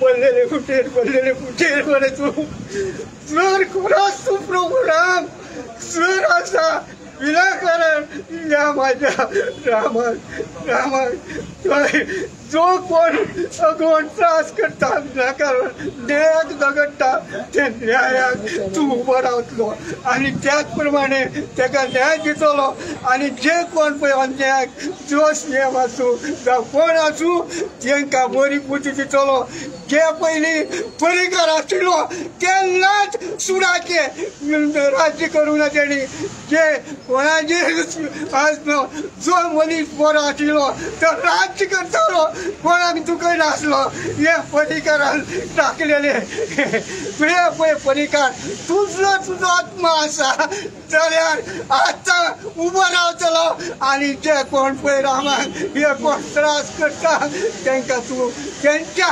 पडलेले कुठेर म्हणे तू सर कोणास तू प्रभू राम सर असा विनाकारण या माझ्या रामा जो कोण अगोन त्रास करता विनाकारण न्यायाक झगडटा त्या न्यायाक तू उबो रावतलो आणि त्याचप्रमाणे ताका न्याय दितलो आणि जे कोण पळय अन्यायाक जोश नेम आसूं जावं कोण आसूं तांकां बरी बुद्धी दितलो जे पयलीं परिकार आशिल्लो तेन्नाच सुडाचे राज्य करूं ना तेणी जे कोणाचेर जो मनीस बरो आशिल्लो तो राज्य करतालो कोणाक दुखय नासलो हे परिकारान टाकलेले तुवें पळय परिकार तुजो आत्मा आसा जाल्यार आतां उबो रावतलो आणि जे कोण पळय रामाक हे कोण त्रास करता तांकां तूं त्यांच्या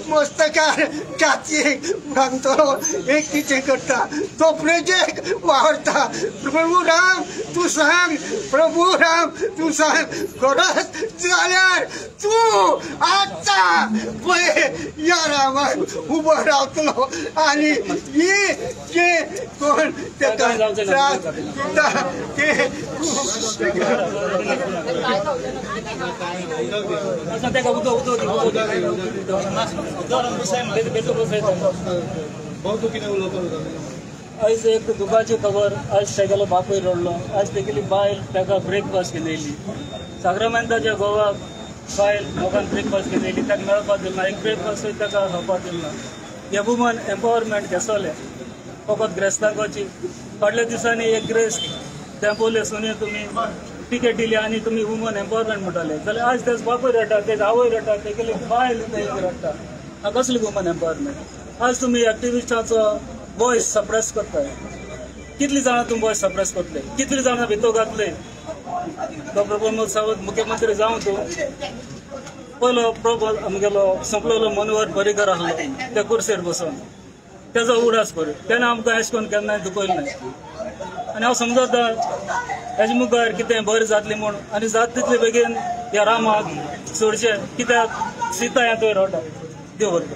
मस्तकार छातयेक घालतलो एक कितें करता तो प्रजेक वावरता प्रभू राम तू सांग प्रभू राम तू सांग गरज जाल्यार तू आता पळय या रामाक उबो रावतलो आणि ही जे कोण ताका त्रास दिता ते आयज एक दुखाची खबर आज तेगेलो बापूय रडलो आज तेगेली बायल ताका ब्रेकफास्ट घेवन येयली साक्रामेंताच्या गोवाक बायल लोकांक ब्रेकफास्ट घेवन येयली ताका मेळपाक दिलना एक ब्रेकफास्टूय ताका खावपाक दिलना हे वुमन एम्पावरमेंट केसोले फकत ग्रेस्तांकोची फाटल्या दिसांनी एक ग्रेस्त टेंपोले सुनी तुमी टिकेट दिली आनी तुमी वुमन एम्पावरमेंट म्हणटाले जाल्यार आज तेच बापूय रडटा तेज आवय रडटा तेगेली बायल रडटा हा कसली वुमन एम्पावरमेंट आज तुमी एक्टिविस्टांचो वॉयस सप्रेस करताय कितली जाणां तुमी वॉयस सप्रेस करतले कितली जाणां भितो घातले डॉक्टर प्रमोद सावंत मुख्यमंत्री जावन तूं पयलो आमगेलो संपलेलो मनोहर पर्रीकर आसलो त्या कुर्सेर बसून तेजो उडास कर तेणें आमकां अशें करून केन्नाय दुखयलें ना आनी हांव समजता हेजे मुखार कितें बरें जातलें म्हूण आनी जाता तितले बेगीन ह्या रामाक सोडचें कित्याक सीता हें थंय रवता देव बरें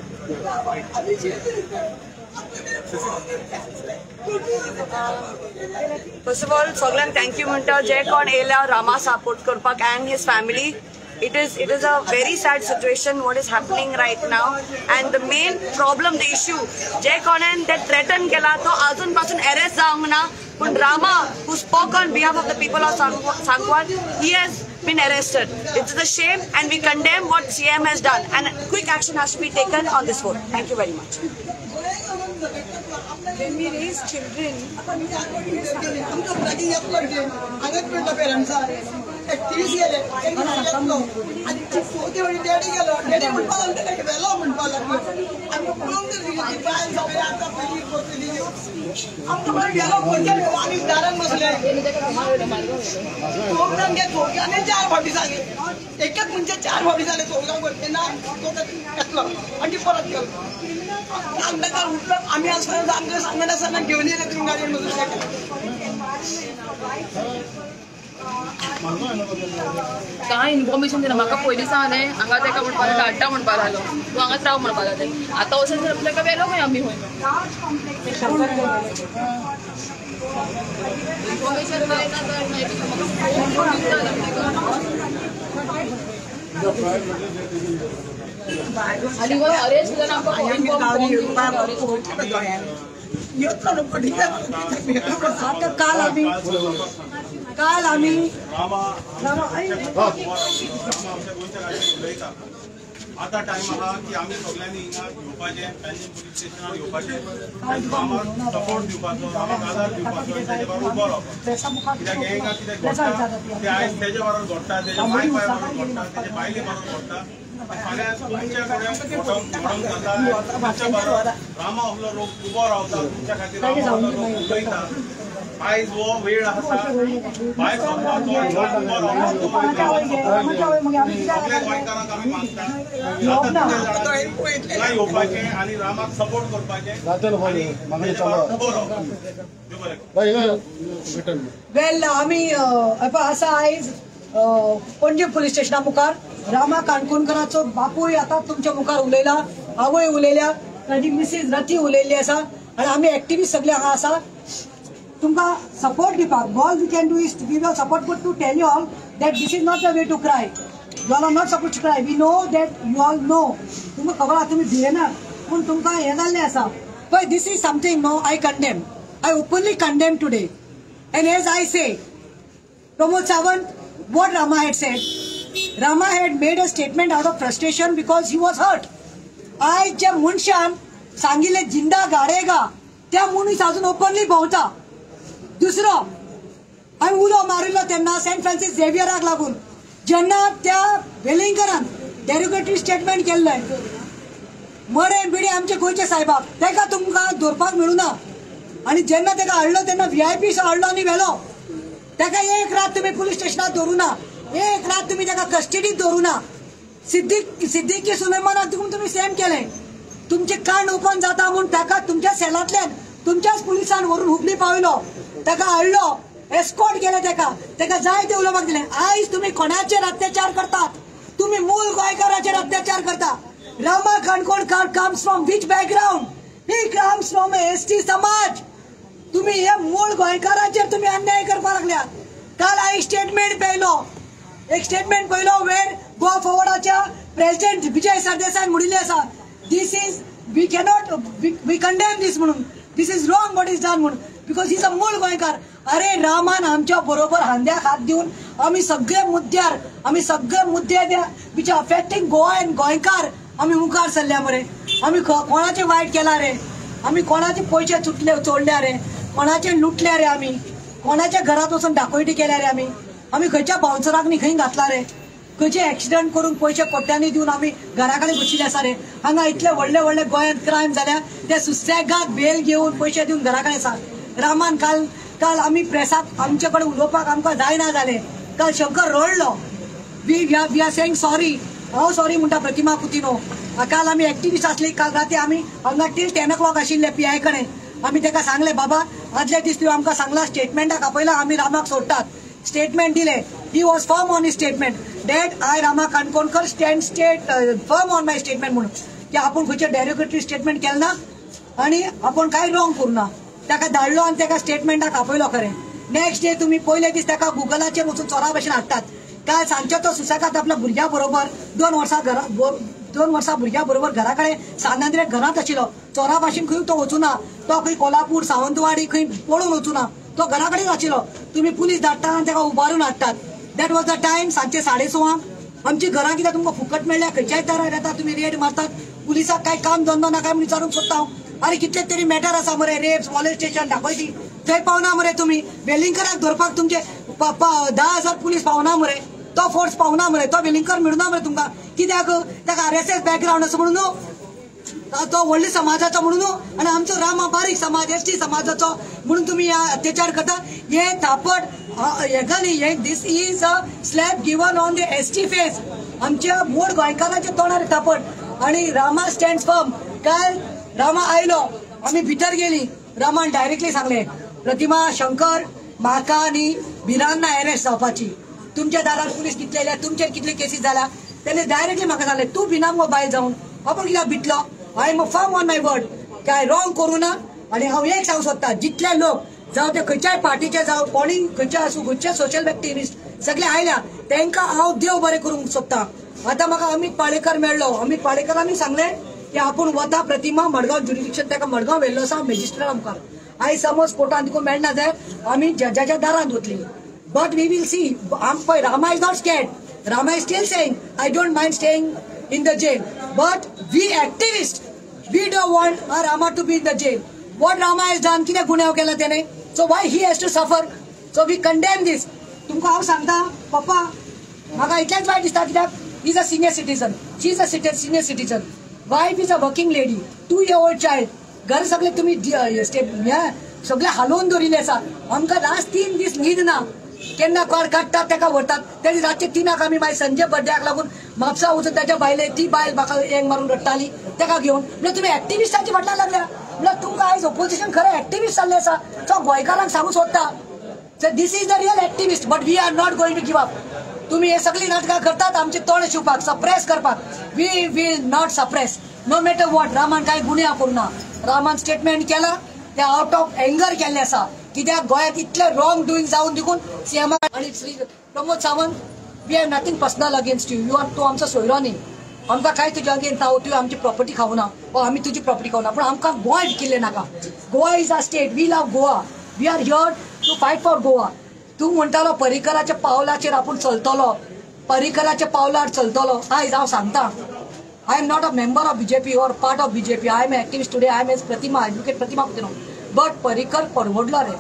First of all, सगळ्यांक thank you म्हणटा जे कोण येयला रामा सपोर्ट करपाक and his family. It is a very sad situation what is happening right now, and the main problem, the issue, जे कोणेन ते threaten केला तो अजून पासून arrest जावंक ना. पण Rama, who spoke on behalf of the people of Sanquan, he has been arrested. It's a shame, and we condemn what CM has done, and quick action has to be taken on this vote. Thank you very much. When we raise children, एकच म्हणजे 4 फावटी झाले सोडगाव करते ना तो आणि परत गेलो आमदार उठलो आम्ही आजपर्यंत आमच्या सांगत असताना घेऊन येले तुम्ही गाडीमधून काय इन्फॉर्मेशन दिला म्हाका पयलीं सांगलें हांगा ताका म्हणपाक धाडटा म्हणपाक लागलो तूं हांगाच राव म्हणपाक लागलें आतां वचून जर ताका वेलो खंय आमी खंय इन्फॉर्मेशन आनी गो अरेंज केला काल आम्ही आता टाइम आहा की आम्ही सगळ्यांनी हिंगा येवपाचे पेंजीम पुलीस स्टेशनार येवपाचे आम्हाला सपोर्ट दिवपाचो आम्हाला आधार दिवपाचो तेजे बरोबर उबो रावपाचो कित्याक हे हिंगा कितें घडटा ते आयज तेजे बरोबर घडटा तेजे माय बरोबर घडटा तेजे बायले बरोबर घडटा फाल्यां तुमच्या कडेन घडोवंक जाता तुमच्या बरोबर रामा असलो लोक उबो रावता तुमच्या खातीर रामा असलो लोक उलयता आयज हो वेळ आसा भायर सरपाचो सगळे गोंयकारांक आमी मागता येवपाचें आनी रामाक सपोर्ट करपाचें वेल आम्ही असं आयज पणजे पुलीस स्टेशना मुखार रामा काणकोणकराचो बापूय आता तुमच्या मुखार उलयला, आवय उलयल्या, ताजी मिसीस रती उलयल्ली आसा आनी आमी एक्टिविस्ट सगळे हांगा आसा तुमकां सपोर्ट दिवपाक. All we can do is to give your support, but to tell you all that this is not the way to cry. You are not suppose to cry. We know that you all know. तुमकां खबर आहा तुमी भियेना पूण तुमकां हें जाल्लें आसा पळय. This is something no I condemn. I openly condemn today. And as I say, Pramod Sawant, what Rama had said, Rama had made a statement out of frustration because he was hurt. I ज्या मनशान सांगिल्ले जिंदा गाडेगा त्या मनीस अजून openly भोंवता. दुसरो हांवें उलो मारिल्लो तेन्ना सेंट फ्रांसीस झेवियराक लागून जेन्ना त्या वेलिंगकरान डेरोगेटरी स्टेटमेंट केल्लें मरे बिडे आमचे गोंयचे साहेबाक तेका तुमकां धरपाक मेळूना. आणि जेन्ना तेका हाडलो तेन्ना VIP हाडलो आनी व्हेलो. तेका एक रात तुम्ही पुलीस स्टेशनात दवरुना, एक रात तुम्ही तेका कस्टडीत दवरुना. सिद्दीकी सुलेमानाक तुम्ही सेम केले. तुमचे कान ओपन जाता म्हणून तेका तुमच्या सेलांतल्यान तुमच्याच पुलिसान व्हरून हुबली पावयलो. तेका हाडलो, एस्कॉर्ट केले तेका जाय ते उलोवपाक दिले. आयज तुम्ही कोणाचेर अत्याचार करतात? तुम्ही मूळ गोंयकाराचेर अत्याचार करता. Rama Kankonkar comes from which background? He comes from ST समाज. तुम्ही हे मूळ गोंयकाराचेर तुम्ही अन्याय करपाक लागल्यात. काल हांवें स्टेटमेंट पळयलो, एक स्टेटमेंट पळयलो वेर गोवा फॉरवर्डाच्या प्रेसिडेंट विजय सरदेसाईन म्हणिल्लें आसा this is we cannot we condemn this म्हणून this is wrong what is done म्हणून बिकॉज ही इज अ मूळ गोंयकार. अरे रामान आमच्या बरोबर हांद्याक हात दिवन आमी सगळे मुद्दे विच अफेक्टिंग गोवा एंड गोंयकार आमी मुखार सरल्या मरे. आमी कोणाचें वायट केला रे? आमी कोणाचे पयशे चोडल्या रे? कोणाचे लुटल्या रे? आमी कोणाच्या घरात वचून डाकोयटी केल्या रे? आमी खंयच्या बाउन्सराक न्ही खंय घातला रे? खंयचे एक्सिडेंट करून पयशे कोट्यांनी दिवन आमी घरा कडेन बशिल्ले आसा रे? हांगा इतले व्हडले गोंयांत क्रायम जाल्या ते सुसेगाद बेल घेवन पयशे दिवन घरा कडेन आसा. रामान काल आमी प्रेसाक आमचे कडेन उलोवपाक आमकां जायना जालें. काल शंकर रडलो. We are saying sorry. हांव सॉरी म्हणटा प्रतिमा कुतिनो. काल आमी एक्टिविस्ट आसली. काल राती आमी हांगा टील 10 o'clock आशिल्ले PI कडेन. आमी तेका सांगले बाबा आदल्या दीस तुवें आमकां सांगला स्टेटमेंटाक आपयला आमी रामाक सोडटात. स्टेटमेंट दिले. He was firm on his statement that I Rama Kankonkar stand firm on my statement म्हणून की आपण खंयचे डेरोगेटरी स्टेटमेंट केलें ना आनी आपण कांय रॉंग करूना. तेका धाडलो आनी तेका स्टेटमेंटाक आपयलो खरें. नेक्स्ट डे तुम्ही पयले दीस तेका गुगलाचेर वचून चोरा भशेन हाडटात. काल सांजचो तो सुसेगाद आपल्या भुरग्या बरोबर 2 वर्सां भुरग्या बरोबर घरा कडेन सानांद्रे घरांत आशिल्लो. चोरा भाशेन खंय तो वचूना. तो खंय कोल्हापूर सावंतवाडी खंय पळून वचूना. तो घरा कडेन आशिल्लो. तुम्ही पुलीस धाडटात आनी तेका उबारून हाडटात. That was the time. सांजचे 6:30 आमची घरां कित्याक तुमकां फुकट मेळ्ळ्या खंयच्याय तरार येता तुम्ही रेड मारतात. पुलिसाक काय काम धंदो ना काय म्हणून विचारूंक सोदता हांव. अरे कितले तरी मॅटर आसा मरे रेप्स मॉलेस्टेशन दाखयती थंय पावना मरे. तुम्ही वेलिंगकराक धरपाक तुमचे 10,000 पुलीस पावना मरे. तो फोर्स पावना मरे. तो वेलिंगकर मेळुना मरे तुमकां. कित्याक ताका RSS बॅकग्राउंड आसा म्हणून तो व्हडल्या समाजाचो म्हणून आनी आमचो रामा बारीक समाज ST समाजाचो म्हणून तुम्ही अत्याचार करता. हे थापट this is a slap given on the ST face. आमच्या मूळ गोंयकाराच्या तोंडार थापट. आणि रामा स्टँड फर्म. काल रामा आयलो आमी भितर गेली. रामान डायरेक्टली सांगले प्रतिमा शंकर म्हाका आनी बिरांना अरेस्ट जावपाची. तुमच्या दारार पुलीस कितले येयल्या तुमचेर कितले केसीस जाल्या तेणे डायरेक्टली म्हाका सांगले तूं भिनामो भायर जावन आपण कित्याक भितलो. I am a firm on my word काय रॉंग करूं ना. आनी हांव एक सांगूंक सोदता जितले लोक जावं ते खंयच्याय पार्टीचे जावं कोणी खंयचे आसूं खंयचे सोशल एक्टिविस्ट सगळे आयल्या तांकां हांव देव बरें करूंक सोदता. आतां म्हाका अमित पाळेकर मेळ्ळो. अमित पाळेकरांनी सांगले की आपूण वता प्रतिमा मडगांव ज्युडिडिक्शन ताका मडगांव व्हेल्लो आसा मॅजिस्ट्रेटा मुखार. आयज समज कोर्टान तिका मेळना जाल्यार आमी जजाच्या दारांत वतली. But we will see. पळय Rama is not scared. Rama is still saying, I don't mind staying in the jail. But we activists, we don't want Rama to be in the jail. What Rama has done, कितें गुन्यांव केला तेणे? So why he has to suffer? So we condemn this. तुमकां हांव सांगता पप्पा म्हाका इतलेंच वायट दिसता कित्याक he is a senior citizen. She is a senior citizen. Wife is a working lady. 2-year-old child. घर सगळे तुम्ही सगळे हालोवन दवरिल्ले आसा. आमकां लास्ट 3 दीस न्हीद ना. केन्ना कॉल काडटात तेका व्हरतात. तेणी रातचे 3 आमी मागीर संजय बड्ड्याक लागून म्हापसा वचून ताच्या बायले ती बायल म्हाका हेंग मारून रडटाली तेका घेवन. म्हणजे तुम्ही एक्टिविस्टांच्या फाटल्यान लागल्या. म्हणजे तुमकां आयज ऑपोजिशन खरें एक्टिविस्ट जाल्लें आसा. सो गोंयकारांक सांगूंक सोदता this is the real activist. But we are not going to give up. तुम्ही हे सगळी नाटकां करतात आमचे तोंड शिवपाक सप्रेस करपाक. We will not suppress no matter what. रामान काय गुन्हे करूना. रामान स्टेटमेंट केला ते आउट ऑफ एंगर केल्ले आसा. कित्याक गोंयांत इतले रॉंग डुईंग जावन देखून सीएम आणि Shri Pramod Sawant we have nothing personal against you or तू आमचो सोयरो न्ही. आमकां काय तुज्या अगेन्स्ट ना तुवें आमची प्रॉपर्टी खावना वा आमी तुजी प्रॉपर्टी खावना पूण आमकां गोवा विकिल्लें नाका. Goa is a state. We love Goa. We are here to fight for Goa. तू म्हणटालो पर्रीकराच्या पावलाचेर आपूण चलतलो. पर्रीकराच्या पावलार चलतलो. आयज हांव सांगता I am not a member of BJP or part of BJP. I am an activist today. I am as Pratima, advocate Pratima Putino. But Parrikar परवडला रे.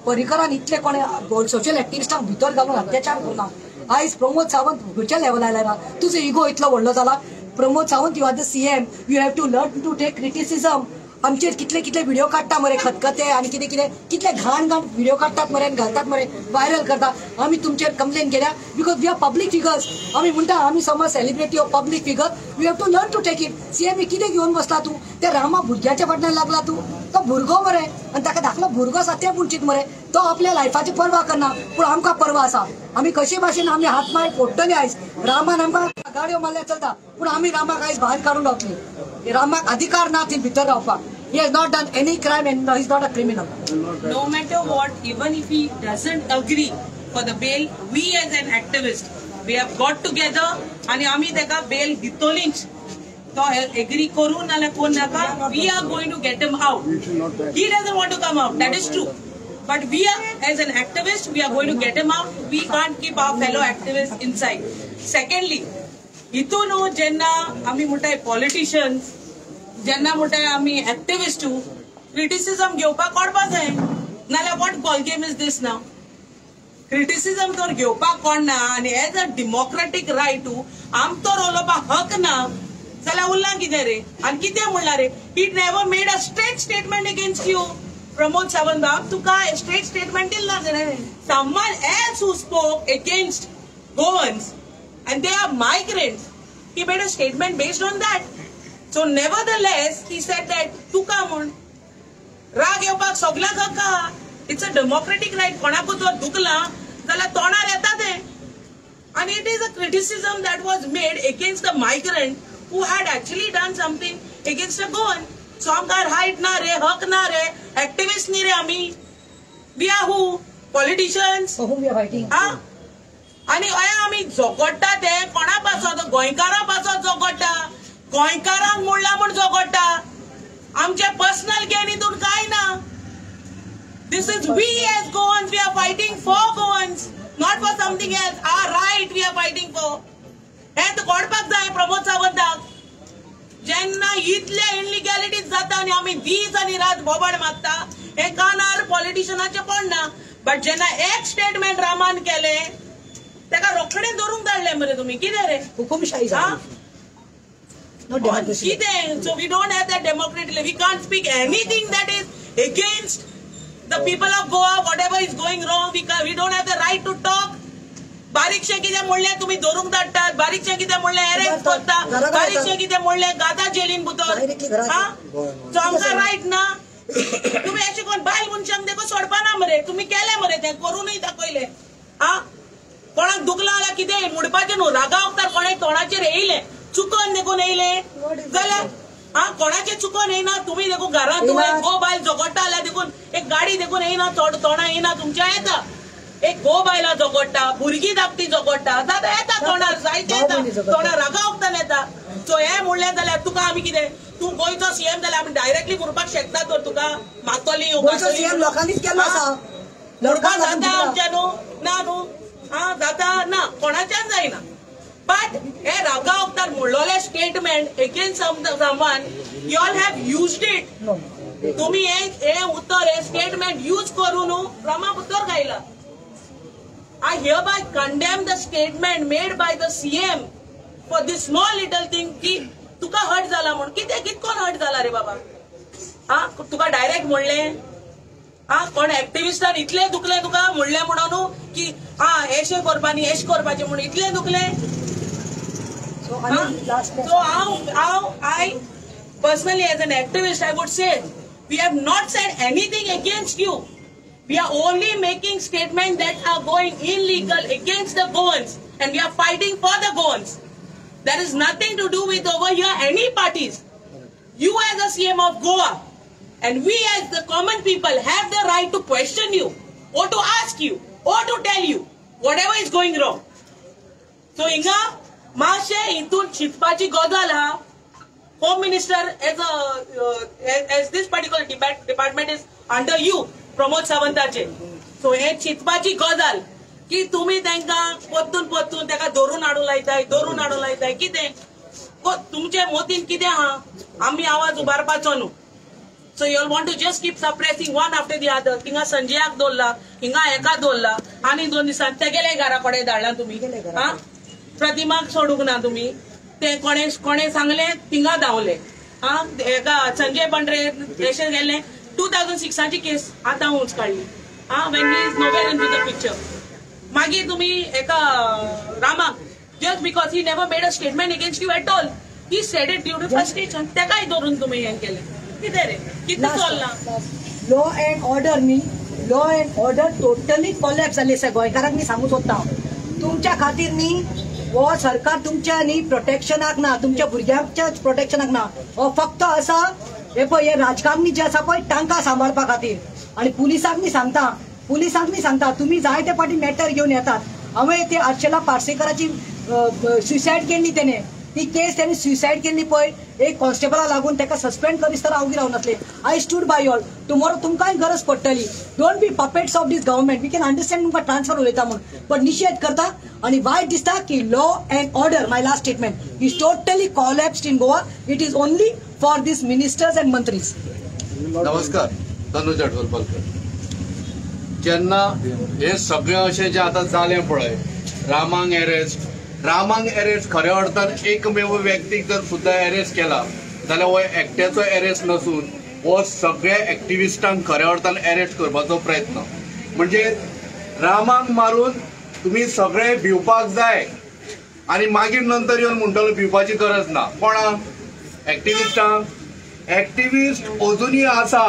पर्रीकरान इतले कोणे सोशल एक्टिविस्टांक भितर घालून अत्याचार करना. आयज प्रमोद सावंत खंयच्या लेवलार आयला. तुजो इगो इतलो व्हडलो जाला. Pramod Sawant you are the CM. You have to learn to take criticism. आमचेर कितले कितले व्हिडिओ काडटा मरे खतखते आणि कितें कितें कितले घाण घाण व्हिडिओ काडटात मरे घालतात मरे व्हायरल करतात. आमी तुमचेर कंप्लेन केल्या because we are public figures. आमी म्हणटा आमी समज celebrity of public figure we have to learn to take it. CM कितें घेवन बसला तू. त्या रामा भुरग्याच्या फाटल्यान लागला तू. तो भुरगो मरे आणि ताका धाकलो भुरगो आसा तें पुंचीत मरे. तो आपल्या लायफाची पर्वा करना पूण आमकां पर्वा आसा. आमी कशे भाशेन आमी हात माय फोडटले आयज. रामान आमकां गाडयो मारल्या चलता पूण आमी रामाक आयज भायर काडून रावतली. रामाक अधिकार ना थंय भितर रावपाक. He has not done any crime and he is not a criminal. No matter what, even if he doesn't agree for the bail, we as an activist, we have got together and आमी तेका bail दितोलीच. तो agree करू नाल्यार कोण नाका. We are going to get him out. He doesn't want to come out. That is true. But we are, as an activist, we are going to get him out. We can't keep our fellow activists inside. Secondly, हितून जेन्ना आमी म्हणटाय politicians जेन्ना म्हणटाय आमी activist criticism घेवपाक कोणपाक जाय नाल्यार what ball game is this now. Criticism तर घेवपाक कोणना आनी एज अ डेमोक्रेटीक रायट आमचो उलोवपाक हक ना जाल्यार उरला कितें रे. आनी कितें म्हणला रे. He never made a straight statement against you. Pramod Sawant बाब तुका स्ट्रेट स्टेटमेंट दिला रे. Someone else who spoke against Goans and they are migrants. He made a statement based on that. So nevertheless, he said that तुका म्हण राग येवपाक सगळ्यांक हक्क आहा. It's a democratic right. कोणाकूच जर दुखला जाल्यार तोंडार येता तें. And it is a criticism that was made against the migrant who had actually done something against a Goan. So आमकां right ना रे, हक ना रे, activists नी रे आमी. We are who? Politicians. For whom we are fighting. आणि आमी झगडटा ते कोणा पासो गोंयकारां पासो झगडटा. गोंयकारांक मोडला म्हूण झगडटा. आमचे पर्सनल गेन हितून काय ना. This is we as Goans we are fighting for Goans not for something else. Our right we are fighting for. हे घडपाक जाय प्रमोद सावंताक. जेन्ना इतले इनलिगॅलिटीज जाता आनी आमी दीस आनी रात बोबाड मागता हे कानार पॉलिटिशियनाचे पडना. बट जेन्ना एक स्टेटमेंट रामान केले तेका रोखडे धरूंक धाडले मरे तुमी. कितें रे हुकुमशाही कितें. So we don't have that democratically. We can't speak anything that is against the people of Goa. Whatever is going wrong, we don't have the right to talk. बारीकशे कितें म्हणले तुमी धरूंक धाडटात. बारीकशे कितें म्हणले अरेस्ट करता. बारीकशे कितें म्हणले गाता जेलीन भितर. सो आमकां रायट ना. तुमी अशें कोण बायल मनशांक देखो सोडपाना मरे. तुमी केले मरे तें करूनय दाखयले. कोणाक दुखला जाल्यार कितें मुडपाचें न्हू. रागा वखदार कोणे तोंडाचेर येयले चुकोन देखून येयले जाल्यार कोणाचे चुकोन येयना. तुमी देखून घरांत तुवें गो बायल झगडटा जाल्यार देखून एक गाडी देखून येयना तोंडा येयना तुमच्या येता. एक गो बायला झगडटा भुरगीं धाकटी झगडटा जाता येता तोंडार जायते येता तोंडार रागा वखदान येता. सो हे म्हणलें जाल्यार तुका आमी कितें तूं गोंयचो सीएम जाल्यार आमी डायरेक्टली म्हणपाक शकता तर तुका मातोली लोकांनीच केला आसा. जाता आमच्या न्हू ना न्हू. जाता ना कोणाच्यान जायना. बट हे रागा वखदार म्हणलोले statement against someone you all have used it. तुम्ही हे उत्तर हे स्टेटमेंट यूज करून रमा उत्तर घायला. I hereby condemn the statement made by the CM for this small little thing की तुका हट जाला म्हण. कितें कितकोन हट जाला रे बाबा. तुका डायरेक्ट म्हणले कोण एक्टिविस्टान इतले दुखले तुका म्हणले म्हणून की एशें करपानी एश करपाचें म्हणून इतले दुखले. So I personally as an activist I would say we have not said anything against you. We are only making statements that are going illegal against the Goans. and we are fighting for the Goans. There is nothing to do with over here any parties. You as the CM of Goa and we as the common people have the right to question you or to ask you or to tell you whatever is going wrong. So inga माशे इंतून चिंतपाची गजाल हा. Home Minister as this particular department is under you, Pramod Sawantache. So हे चिंतपाची गजाल की तुम्ही त्यांना पोतून त्याका धरून हाडून लायताय कितें तुमचे मोतीन कितें हा आम्ही आवाज उबारपाचो न्हू. So you all want to just keep suppressing one after the other. हिंगा संजयाक दवरला, हिंगा एका दवरला आणि 2 दिसांनी ते गेले घरा कडेन धाडला तुम्ही. हा प्रतिमाक सोडूंक ना तुम्ही. ते कोणे सांगले थिंगा धांवले. हा एका संजय बंड्रे स्टेशन गेले 2006 ची केस आता उंच काढली. हा when he is nowhere into the picture. मागीर तुम्ही एका रामाक just because he never made a statement against you at all, he said it during frustration. ते काय धरून तुम्ही हे केले किती रे किती चलला. Law and order law and order totally collapse जाले सर. गोंयकारांक मी सांगू सोदता तुमच्या खातीर न्ही हो सरकार तुमच्या न्ही प्रोटेक्शनाक ना, तुमच्या भुरग्यांच्या प्रोटेक्शनाक ना. हो फक्त असा हे पळय हे राजकारणी जे आसा पळय तांकां सांबाळपा खातीर. आणि पुलिसांक मी सांगता तुम्ही जाय ते पाटी मॅटर घेऊन येतात. हांवें ते अर्चला पार्सेकराची सुसायड केल्ली तेणे ती केस त्यांनी सुसायड केल्ली पळय एक कॉन्स्टेबला लागून ताका सस्पेंड करिस्तर हांव रावून नासले. I stood by all. Tomorrow तुमकांय गरज पडटली. Don't be puppets of these government. We can understand तुमकां ट्रान्सफर उलयता म्हणून पण निषेध करता. आणि वायट दिसता की law and order my last statement is totally collapsed in Goa. It is only for these ministers and मंत्रीज. नमस्कार. तनुज अडवलकर. जेन्ना हे सगळें अशें जें आतां जालें पळय रामांक अरेस्ट खऱ्या अर्थान एकमेव व्यक्तीक जर सुद्दां अरेस्ट केला जाल्यार हो एकट्याचो अरेस्ट नसून हो सगळ्या एक्टिविस्टांक खऱ्या अर्थान अरेस्ट करपाचो प्रयत्न. म्हणजे रामांक मारून तुम्ही सगळे भिवपाक जाय आणि मागीर नंतर येवन म्हणटलो भिवपाची गरज ना. कोणाक एक्टिविस्टांक. एक्टिविस्ट अजुनूय आसा.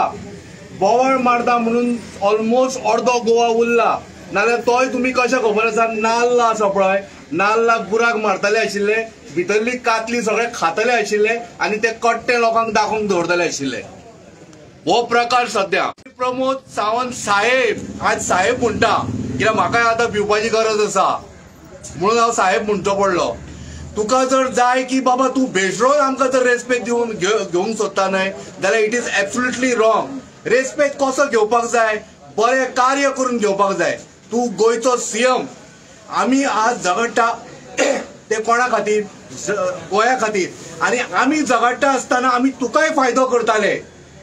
बोवाळ मारता म्हणून ऑलमोस्ट अर्दो गोवा उरला. नाल्यार तोय तुम्ही कशें खबर आसा नाल्ल आसा पळय नाल्लाक बुराक मारतले आशिल्ले भितरली कातली सगळे खातले आशिल्ले आणि ते कट्टे लोकांक दाखोवंक दवरतले आशिल्ले. हो प्रकार सध्या प्रमोद सावंत साहेब आज साहेब म्हणटा कित्याक म्हाका आतां भिवपाची गरज आसा म्हणून हांव साहेब म्हणचो पडलो. तुका जर जाय की बाबा तूं बेश्रोन आमकां जर रेस्पेक्ट घेवंक सोदता न्हय जाल्यार it is absolutely wrong. Respect कसो घेवपाक जाय बरें कार्य करून घेवपाक जाय. तूं गोंयचो सीएम. आमी आज झगडटा ते कोणा खातीर गोंया खातीर आनी आमी झगडटा आसतना आमी तुकाय फायदो करताले.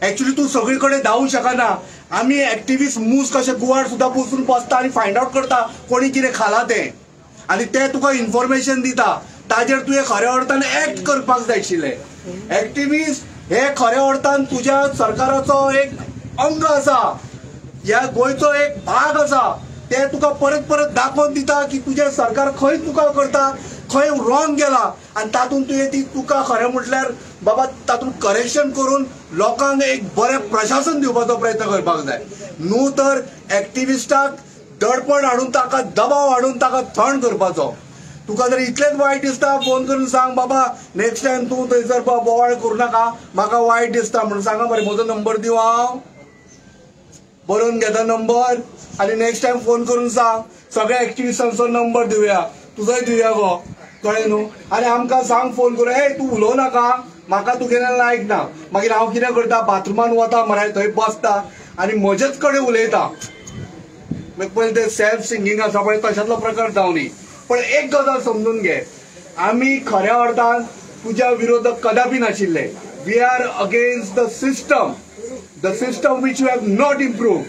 एक्चुअली तूं सगळे कडेन धांवूंक शकना. आमी एक्टिविस्ट मूस कशे गुवाड सुद्दां बसून बसता आनी फायंड आउट करता कोणी कितें खाला तें आनी ते तुका इन्फॉर्मेशन दिता. ताजेर तुवें खऱ्या अर्थान एक्ट करपाक जाय आशिल्लें. एक्टिविस्ट हे खऱ्या अर्थान तुज्या सरकाराचो एक अंग आसा. ह्या गोंयचो एक भाग आसा. ते तुका परत दाखोवन दिता की तुझे सरकार खंय तुका करता खंय रॉंग गेला आणि तातून तुवें ती तुका खरें म्हटल्यार बाबा तातून करेक्शन करून लोकांक एक बरें प्रशासन दिवपाचो प्रयत्न करपाक जाय. न्हू तर एक्टिविस्टाक दडपण हाडून ताका दबाव हाडून ताका थंड करपाचो. तुका जर इतलेंच वायट दिसता फोन करून सांग बाबा नेक्स्ट टायम तूं थंयसर बोवाळ करूं नाका म्हाका वायट दिसता म्हणून सांगा बरें म्हजो नंबर दिव हांव बरोवन घेता नंबर आणि नेक्स्ट टाइम फोन करून सांग. सगळ्या एक्टिविस्टांचो नंबर दिवया तुजोय दिवया गो कळ्ळें न्हू. आनी आमकां सांग फोन करून ए तूं उलोव नाका म्हाका तुगेलें लायक ना. मागीर हांव कितें करता बाथरुमान वता मरे थंय बसता आनी म्हजेच कडेन उलयता. पयलीं ते सेल्फ सिंगींग आसा पळय तशातलो प्रकार जावनी. पण एक गजाल समजून घे आमी खऱ्या अर्थान तुज्या विरोधक कदापि नाशिल्ले. We are against the system which you have not improved.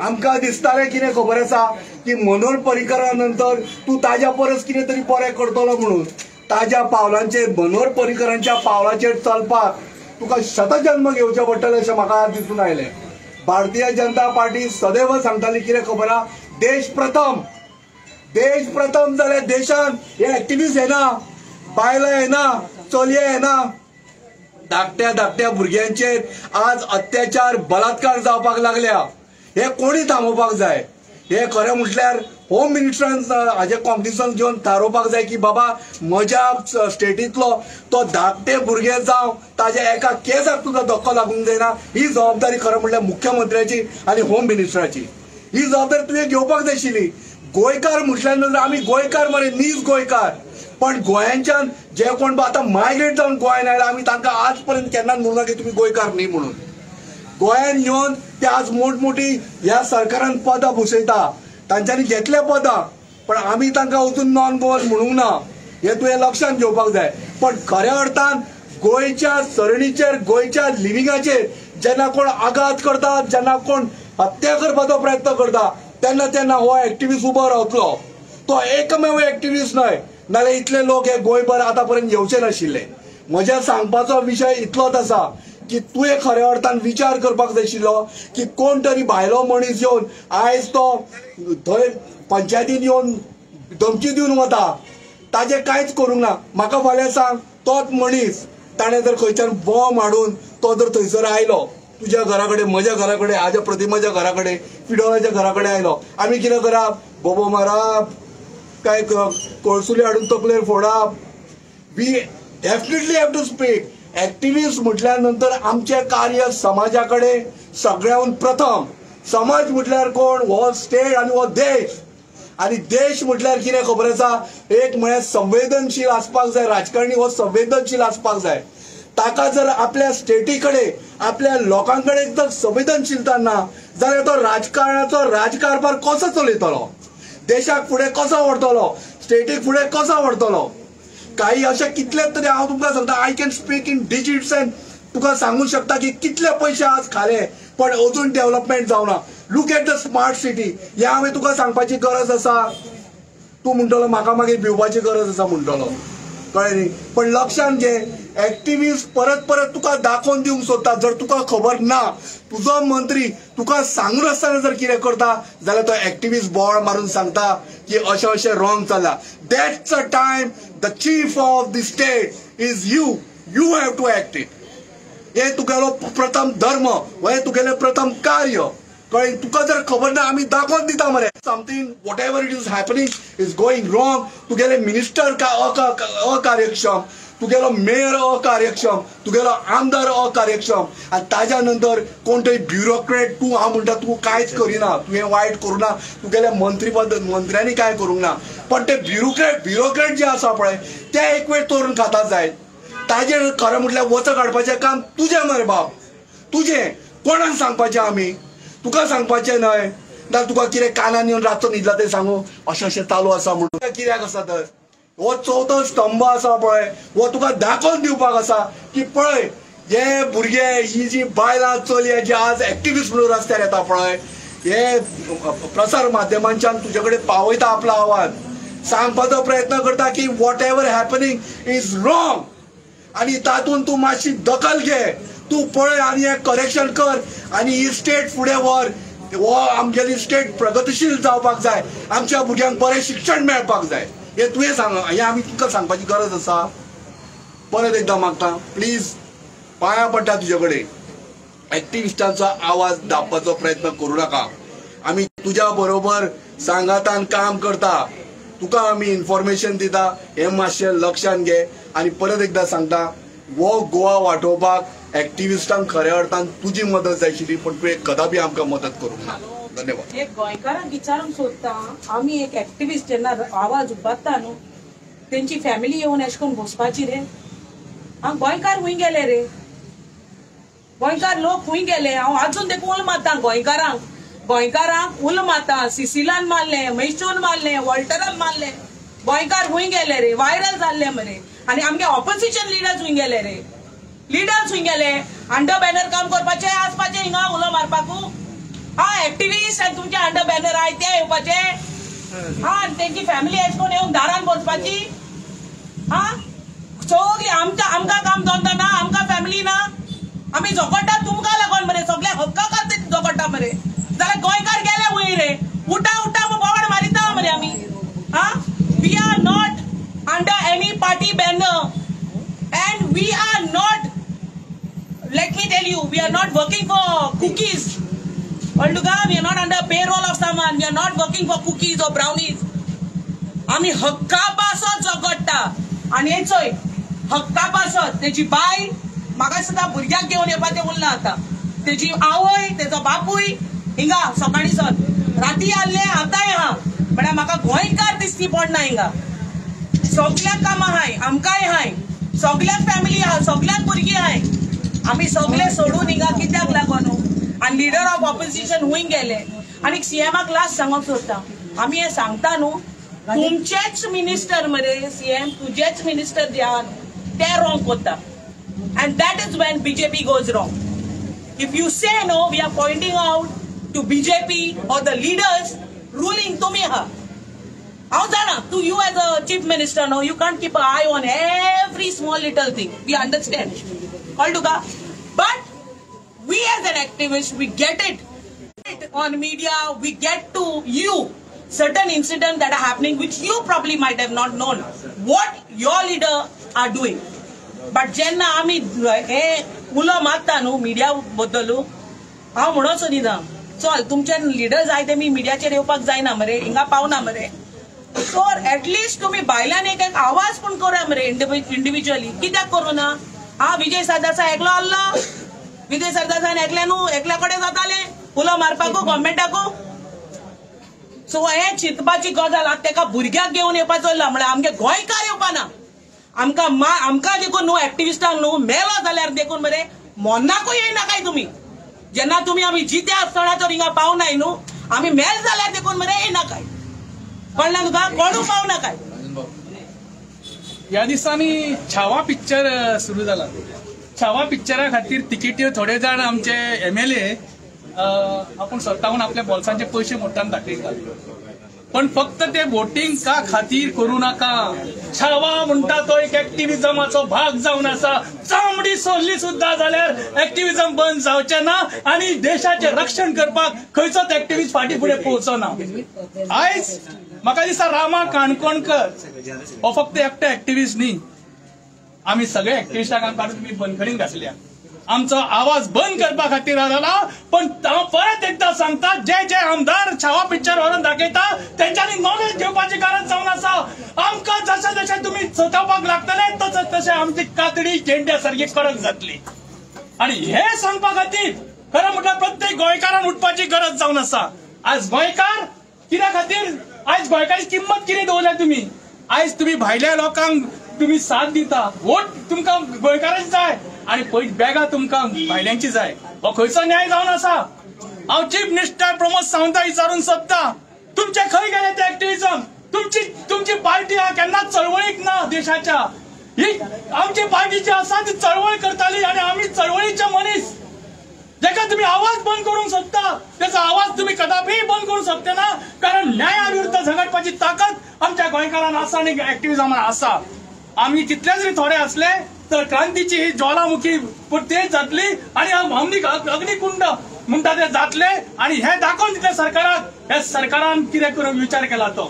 आमकां दिसतालें कितें खबर आसा की मनोहर पर्रीकरा नंतर तूं ताज्या परस कितें तरी बरें करतलो म्हणून ताज्या पावलांचेर मनोहर पर्रीकरांच्या पावलांचेर चलपाक तुका शतजन्म घेवचें पडटलें अशें म्हाका दिसून आयलें. भारतीय जनता पार्टी सदैव सांगताली कितें खबर आहा देश प्रथम जाल्यार देशान हे एक्टिविस्ट येना बायलां येना चलये येना. धाकट्या भुरग्यांचेर आज अत्याचार बलात्कार जावपाक लागल्या. हे कोणी थांबोवपाक जाय. हे खरें म्हटल्यार होम मिनिस्टरान हाजे कॉग्निजन्स घेवन थारोवपाक जाय की बाबा म्हज्या स्टेटींतलो तो धाकटे भुरगे जावं ताज्या एका केसाक तुका धक्को लागूंक जायना, ही जबाबदारी खरें म्हणल्यार मुख्यमंत्र्याची आनी होम मिनिस्टराची. ही जबाबदारी तुवें घेवपाक जाय आशिल्ली. गोंयकार म्हटल्या नंतर आमी गोंयकार मरे, नीज गोंयकार. पण गोंयांच्यान जे कोण आतां मायग्रेट जावन गोंयान आयला आमी तांकां आज पर्यंत केन्ना म्हणूना की तुमी गोंयकार न्ही म्हणून. गोंयान येवन ते आज मोठमोठी ह्या सरकारान पदां भुसयता, तांच्यांनी घेतले पदां, पण आमी तांकां अजून नॉन गोवन म्हणूंक ना. हे तुवें लक्षात घेवपाक जाय. पण खऱ्या अर्थान गोंयच्या सरणीचेर, गोंयच्या लिव्हिंगाचेर जेन्ना कोण आघात करता, जेन्ना कोण हत्या करपाचो प्रयत्न करता, तेन्ना तेन्ना हो एक्टिव्हिस्ट उबो रावतलो. तो एकमेव एक्टिव्हिस्ट न्हय, नाल्यार इतले लोक हे गोंयभर आतां पर्यंत येवचे नाशिल्ले. म्हज्या सांगपाचो विशय इतलोच आसा की तुवें खऱ्या अर्थान विचार करपाक जाय आशिल्लो की कोण तरी भायलो मनीस येवन आयज तो थंय पंचायतीन येवन धमकी दिवन वता, ताजें कांयच करूंक ना. म्हाका फाल्यां सांग, तोच मनीस ताणें जर खंयच्यान बॉम्ब हाडून तो जर थंयसर आयलो तुज्या घरा कडेन, म्हज्या घरा कडेन, हाज्या प्रतिमाच्या घरा कडेन, पिडोळाच्या घरा कडेन आयलो, आमी कितें करप? बोबो मारप, काय कळसुली हाडून तकलेर फोडप? We definitely have to speak. Activist म्हटल्या नंतर आमचे कार्य समाजाकडे सगळ्याहून प्रथम. समाज म्हटल्यार कोण? हो स्टेट आणि हो देश. आणि देश म्हटल्यार कितें खबर आसा? एक म्हळ्यार संवेदनशील आसपाक जाय. राजकारणी हो संवेदनशील आसपाक जाय. ताका जर आपल्या स्टेटी कडेन, आपल्या लोकांकडे जर संवेदनशीलता ना जाल्यार तो राजकारणाचो राजकारभार कसो चलयतलो? देशाक फुडें कसो व्हरतलो? स्टेटीक फुडें कसो व्हरतलो? काही अशें कितलेच तरी हांव तुमकां सांगता, I can speak in digits and तुका सांगूंक शकता की कितले पयशे आज खाले पण अजून डेव्हलपमेंट जावना. Look at the smart city. हे हांवें तुका सांगपाची गरज आसा? तूं म्हणटलो म्हाका मागीर भिवपाची गरज आसा म्हणटलो, कळ्ळें न्ही? पण लक्षांत घे, एक्टिव्हिस्ट परत परत तुका दाखोवन दिवंक सोदता. जर तुका खबर ना, तुजो मंत्री तुका सांगून आसतना जर कितें करता जाल्यार तो एक्टिव्हिस्ट बोवाळ मारून सांगता की अशें अशें रॉंग चल्ला. That's a time the chief of the state is you. You have to act it. हे तुगेलो प्रथम धर्म, हे तुगेलें प्रथम कार्य. कळ्ळें? तुका जर खबर ना, आमी दाखोवन दिता मरे. Something what ever it is happening is going wrong. तुगेले मिनिस्टर अकार्यक्षम, तुगेलो मेयर अकार्यक्षम, तुगेलो आमदार अकार्यक्षम, आनी ताज्या नंतर कोण तरी ब्युरोक्रेट तूं हांव म्हणटा तूं कांयच करिना, तुवें वायट करूं ना, तुगेल्या मंत्र्यांनी कांय करूंक ना. पण ते ब्युरोक्रेट जे आसा पळय ते एक वेळ चोरून खाता जाय. ताजेर खरें म्हटल्यार वचत काडपाचें काम तुजें मरे बाप. तुजें. कोणाक सांगपाचें आमी? तुका सांगपाचें न्हय. ना तुका कितें कानान येवन रातचो न्हिदला तें सांगू अशें अशें चालू आसा म्हणून? कित्याक आसा तर? हो चवथो स्तंभ आसा पळय, हो तुका दाखोवन दिवपाक आसा की पळय हे भुरगे, ही जी बायलां चलये जे आज एक्टिव्हिस्ट म्हणून रस्त्यार येता पळय, हे प्रसार माध्यमांच्यान तुजे कडेन पावयता आपलो आवाज, सांगपाचो प्रयत्न करता की what ever happening is wrong. आनी तातूंत तूं मातशी दखल घे. तूं पळय आनी हें करेक्शन कर आनी ही स्टेट फुडें व्हर. हो आमगेली स्टेट प्रगतीशील जावपाक जाय. आमच्या भुरग्यांक बरें शिक्षण मेळपाक जाय. हे तुवें सांग. हें आमी तुमकां सांगपाची गरज आसा? परत एकदां मागता, प्लीज पांयां पडटा तुजे कडेन, एक्टिव्हिस्टांचो आवाज दाबपाचो प्रयत्न करूं नाका. आमी तुज्या बरोबर सांगातान काम करता, तुका आमी इन्फॉर्मेशन दिता. हें मातशें लक्षांत घे. आनी परत एकदां सांगता, हो गोवा वाटोवपाक एक्टिव्हिस्टांक खऱ्या अर्थान तुजी मदत जाय आशिल्ली, पण तुवें कदापि आमकां मदत करूंक ना. धन्यवाद. एक गोंयकारांक विचारूंक सोदता, आमी एक एक्टिव्हिस्ट जेन्ना आवाज उबारता न्हू, तेंची फॅमिली येवन अशें करून बसपाची रे. हांव गोंयकार खूंय गेले रे? गोंयकार लोक खूंय गेले? हांव आजून देखून उल मारता गोंयकारांक उल मारता. सिसिलान मारले, मैसूर मारले, वॉल्टरान मारले. गोंयकार खूंय गेले रे? वायरल जाल्ले मरे. आनी आमगे ऑपोजिशन लिडर्स खूंय गेले रे? लिडर्स खूंय गेले? अंडर बॅनर काम करपाचे आसपाचे हिंगा उलो मारपाकू? हा, एक्टिव्हिस्ट आनी तुमचे अंडर बॅनर आहाय ते येवपाचे? हा, आनी तेंची फॅमिली अशें करून येवन दारान बसपाची? हा, सगळी आमकां काम धंदो ना, आमकां फॅमिली ना, आमी झोकटा तुमकां लागून मरे, सगळे हक्का खातीर झोकटा मरे. जाल्यार गोंयकार गेले वयर रे, उठा बोवाड मारिता मरे आमी. हा, we are not under any party banner and we are not, let me tell you, we are not working for cookies. कळ्ळें तुका? We are not under payroll of someone, we are not working for cookies or brownies. आमी हक्का पासत झगडटा. आनी हे चोय hakka पासत तेजी बाय म्हाका सुद्दां भुरग्याक घेवन येवपाचें उरलां आतां. तेजी आवय तेजो बापूय हिंगा सकाळी सत राती आसले आतांय आहा. म्हळ्यार म्हाका गोंयकार दिसती पडना हिंगा. सगळ्याक कामां हाय, आमकांय हाय, सगळ्याक फॅमिली आहा, सगळ्याक भुरगीं हाय. आमी सगळे सोडून हिंगा कित्याक लागून? आनी लिडर ऑफ ऑपोजिशन हुंय गेले. आनी सीएमाक लास्ट सांगूंक सोदता, आमी हे सांगता न्हू, तुमचेच मिनिस्टर मरे सीएम, तुजेच मिनिस्टर जे आहा ते रॉंग कोत्ता. And that is when BJP goes wrong. If you say no, we are pointing out to BJP or the leaders ruling tumi ha. How dana? To you as a chief minister, no, you can't keep an eye on every small little thing. We understand. Alduga. But we as an activist, we get it on media. We get to you certain incidents that are happening, which you probably might have not known what your leader are doing. But जेन्ना आमी हे उलो मारता न्हू media बद्दल, हांव म्हणोचो दिना चल तुमचे लिडर जाय ते मी मिडियाचेर येवपाक जायना मरे, हिंगा पावना मरे. सो एटलिस्ट तुम्ही भायल्यान एक आवाज पूण करा मरे इंडिव्हिज्युअली. कित्याक करूं ना? हा विजय सरदेसाय एकलो आसलो, विजय सरदेसायन एकले न्हू, एकल्या कडेन जाताले उलो मारपाकू गव्हर्मेंटाकू. सो हे चिंतपाची गजाल आतां तेका भुरग्याक घेवन येवपाचो म्हळ्यार आमगे गोंयकार येवपाना. आमकां देखून न्हू एक्टिविस्टांक न्हू मेलो जाल्यार देखून मरे मोन्नाकूय येयना काय तुमी. जेन्ना तुमी आमी जित्या आसतणाचो हिंगा पावनाय न्हू, आमी मेल जाल्यार देखून मरे येयना काय. कळ्ळें तुका? कोणू पावना काय. ह्या दिसांनी छावा पिक्चर सुरू जाला. छावा पिक्चरा खातीर तिकेट्यो थोडे जाण आमचे MLA आपूण स्वताहून आपल्या बोल्सांचे पयशे मोडटान दाखयतात. पण फक्त ते वोटिंग का खातीर करू नका. छावा म्हणटा तो एक एक्टिव्हिजमाचो भाग जावन आसा. चामडी सोडली सुद्धा जाल्यार एक्टिव्हिजम बंद जावचें ना आनी देशाचें रक्षण करपाक खंयचोच एक्टिव्हिस्ट फाटीं फुडें पोवचोना. आयज म्हाका दिसता रामा काणकोणकर हो फक्त एकटो एक्टिव्हिस्ट न्ही, आमी सगळे एक्टिव्हिस्टांक काडून तुमी बंदखणीत घातल्या. आमचो आवाज बंद करपा खातीर जाला. पण हांव परत एकदा सांगता, जे जे आमदार छावा पिक्चर व्हरून दाखयता तेंच्यांनी नॉलेज घेवपाची गरज जावन आसा. आमकां जशें जशें तुमी सतावपाक लागतले तशें तशें आमची कातडी गेंड्या सारकी कडक जातली. आनी हे सांगपा खातीर खरें म्हटल्यार प्रत्येक गोंयकारान उठपाची गरज जावन आसा. आज गोंयकार कित्या खातीर, आयज गोंयकाराची किंमत कितें दवरल्या तुमी? आयज तुमी भायल्या लोकांक तुमी साथ दिता, वोट तुमकां गोंयकारांची जाय आनी पयली बॅगां तुमकां भायल्यांची जाय. हो खंयचो न्याय जावन आसा? हांव चीफ मिनिस्टर प्रमोद सावंताक विचारून सोदता, तुमचे खंय गेले ते एक्टिव्हिजम? तुमची पार्टी हा केन्नाच चळवळीक ना देशाच्या. ही आमची पार्टी जी आसा ती चळवळ करताली आनी आमी चळवळीचे मनीस. जेका तुम्ही आवाज बंद करूंक सोदता त्याचा आवाज तुम्ही कदापि बंद करूंक शकते ना. कारण न्याया विरुद्ध झगडपाची ताकद आमच्या गोंयकारांक आसा आनी एक्टिव्हिजमान आसा. आम्ही कितले जरी थोडे असले तर क्रांतीची ही ज्वालामुखी तेज जातली आणि अग्निकुंड म्हणटा ते जातले. आणि हे दाखवून दिले सरकाराक. हे सरकारान कितें करून विचार केला तो.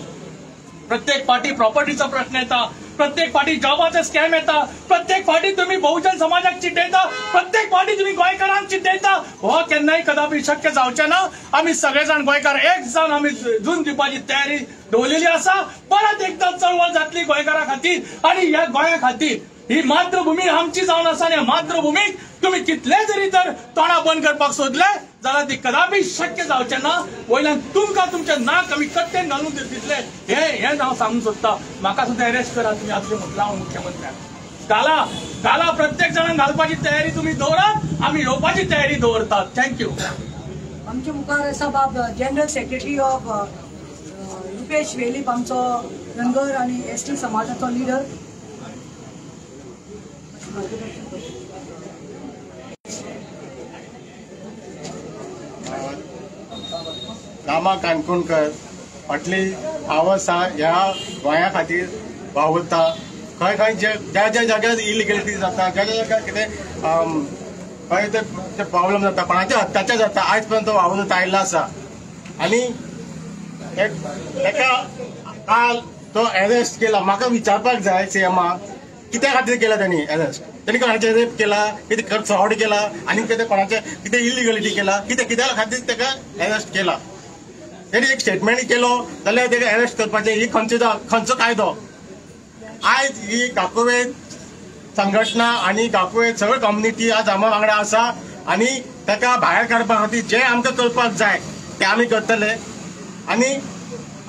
प्रत्येक फाटी प्रॉपर्टीचा प्रश्न येता, प्रत्येक फाटी जॉबाचे स्कॅम येता, प्रत्येक फाटी तुम्ही बहुजन समाजाक चिड्डयता, प्रत्येक फाटी तुम्ही गोंयकारांक चिड्डयता. हो केन्नाय कदापि शक्य जावचें ना. आमी सगळेजाण गोंयकार एक जावन आमी झूज दिवपाची तयारी दवरलेली आसा. परत एकदा चळवळ जातली गोंयकारा खातीर आनी ह्या गोंया खातीर. ही मातृभूमी आमची जावन आसा आनी मातृभूमीक तुम्ही कितले जरी तर तोंडां बंद करपाक सोदले जाल्यार ती कदापि शक्य जावचें ना. वयल्यान तुमकां तुमचें नाक आमी कट्टेन घालून दितले हे हांव सांगूंक सोदता. म्हाका सुद्दां अरेस्ट करा तुमी अशें म्हटलां हांव मुख्यमंत्र्याक. घाला प्रत्येक जाणांक घालपाची तयारी तुमी दवरात. आमी येवपाची तयारी दवरतात. थँक्यू. आमचे मुखार आसा बाब general secretary of Rupesh Velip, आमचो धनगर आनी ST समाजाचो लिडर. रामा काणकोणकर फाटली आवाज ह्या गोंया खातीर वावुरता. खंय खंय ज्या ज्या जाग्यार इलिगलिटी जाता, ज्या ज्या जाग्यार कितें खंय ते प्रॉब्लेम जाता, कोणाचे हत्याचे जाता, आयज पर्यंत वावरत आयिल्लो आसा. आनी ताका काल तो अरेस्ट केला. म्हाका विचारपाक जाय CMाक कित्या खातीर केला तांणी अरेस्ट. त्यांनी कोणाचे रेप केला, कितें फ्रॉड केला आनी कितें कोणाचे कितें इलिगलिटी केला, कित्या खातीर ताका अरेस्ट केला. तेणी एक स्टेटमेंट केलो जाल्यार ताका अरेस्ट करपाचें ही खंयचो कायदो. आयज ही गांवकरी संघटना आनी गांवकरी सगळी कम्युनिटी आज आमच्या वांगडा आसा आनी ताका भायर काडपा खातीर जें आमकां करपाक जाय तें आमी करतले. आनी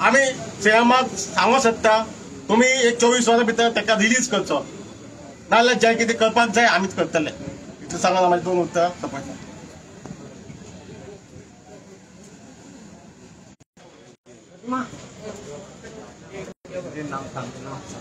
आमी सीएमाक सांगूंक सोदता तुमी एक 24 वरां भितर ताका रिलीज करचो, नाजाल्यार जें कितें करपाक जाय आमीच करतले. इतलें सांगून म्हाजे 2 उतर सोंपयता.